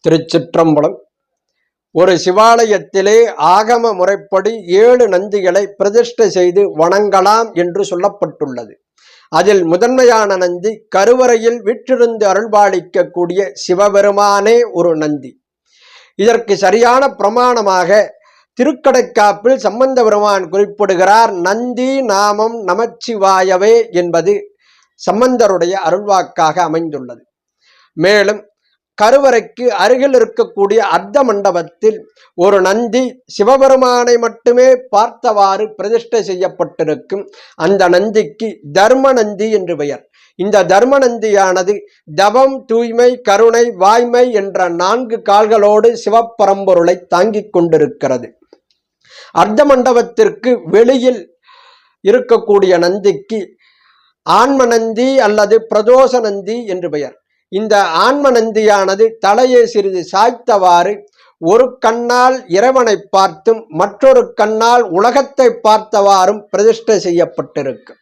திருச்சிற்றம்பலம். ஒரு சிவாலயத்திலே ஆகம முறைப்படி 7 நந்திகளை பிரதிஷ்டை செய்து வணங்கலாம் என்று சொல்லப்பட்டுள்ளது. அதில் முதன்மையான நந்தி கருவறையில் வீற்றிருந்து அருள்பாலிக்கக்கூடிய சிவபெருமானே ஒரு நந்தி. இதற்கு சரியான பிரமாணமாக திருக்கடைக்காப்பில் சம்பந்த பெருமான் குறிப்பிடுகிறார். நந்தி நாமம் நமச்சிவாயவே என்பது சம்பந்தருடைய அருள்வாக்காக அமைந்துள்ளது. மேலும் கருவறைக்கு அருகில் இருக்கக்கூடிய அர்த்த மண்டபத்தில் ஒரு நந்தி சிவபெருமானை மட்டுமே பார்த்தவாறு பிரதிஷ்டை செய்யப்பட்டிருக்கும். அந்த நந்திக்கு தர்ம நந்தி என்று பெயர். இந்த தர்ம நந்தியானது தவம், தூய்மை, கருணை, வாய்மை என்ற 4 கால்களோடு சிவப்பரம்பொருளை தாங்கிக் கொண்டிருக்கிறது. அர்த்த மண்டபத்திற்கு வெளியில் இருக்கக்கூடிய நந்திக்கு ஆன்ம நந்தி அல்லது பிரதோஷ நந்தி என்று பெயர். இந்த ஆன்ம நந்தியானது தலையை சிறிது சாய்த்தவாறு ஒரு கண்ணால் இறைவனை பார்த்தும் மற்றொரு கண்ணால் உலகத்தை பார்த்தவாறும் பிரதிஷ்டை செய்யப்பட்டிருக்கும்.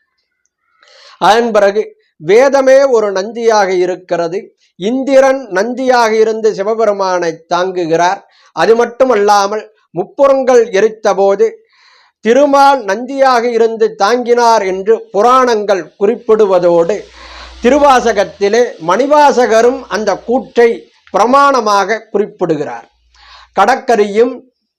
அதன் பிறகு வேதமே ஒரு நந்தியாக இருக்கிறது. இந்திரன் நந்தியாக இருந்து சிவபெருமானை தாங்குகிறார். அது மட்டுமல்லாமல் முப்புறங்கள் எரித்த போது திருமால் நந்தியாக இருந்து தாங்கினார் என்று புராணங்கள் குறிப்பிடுவதோடு திருவாசகத்திலே மணிவாசகரும் அந்த கூற்றை பிரமாணமாக குறிப்பிடுகிறார். கடற்கரியும்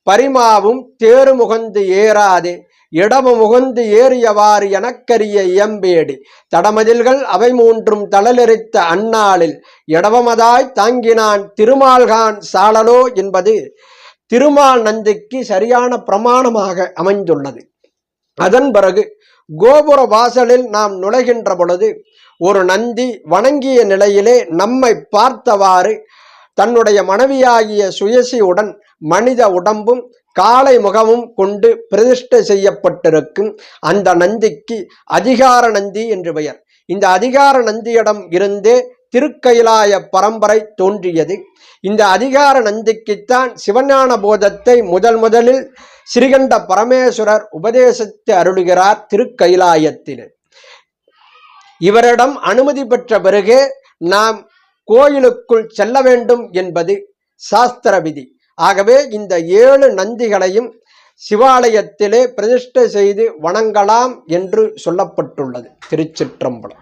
பரிமாவும் தேறு முகந்து ஏறாதே இடமு முகந்து ஏறியவாறு எனக்கரிய இயம்பேடி தடமதில்கள் அவை 3 தளலெரித்த அந்நாளில் இடவமதாய் தாங்கினான் திருமால்கான் சாளலோ என்பது திருமால் நந்திக்கு சரியான பிரமாணமாக அமைந்துள்ளது. அதன் பிறகு கோபுர வாசலில் நாம் நுழைகின்ற பொழுது ஒரு நந்தி வணங்கிய நிலையிலே நம்மை பார்த்தவாறு தன்னுடைய மனைவியாகிய சுயசியுடன் மனித உடம்பும் காளை முகமும் கொண்டு பிரதிஷ்டை செய்யப்பட்டிருக்கும். அந்த நந்திக்கு அதிகார நந்தி என்று பெயர். இந்த அதிகார நந்தியிடம் இருந்தே திருக்கைலாய பரம்பரை தோன்றியது. இந்த அதிகார நந்திக்குத்தான் சிவஞான போதத்தை முதலில் ஸ்ரீகண்ட பரமேஸ்வரர் உபதேசித்து அருளுகிறார் திருக்கைலாயத்தில். இவரிடம் அனுமதி பெற்ற பிறகே நாம் கோயிலுக்குள் செல்ல வேண்டும் என்பது சாஸ்திர விதி. ஆகவே இந்த 7 நந்திகளையும் சிவாலயத்திலே பிரதிஷ்டை செய்து வணங்கலாம் என்று சொல்லப்பட்டுள்ளது. திருச்சிற்றம்பலம்.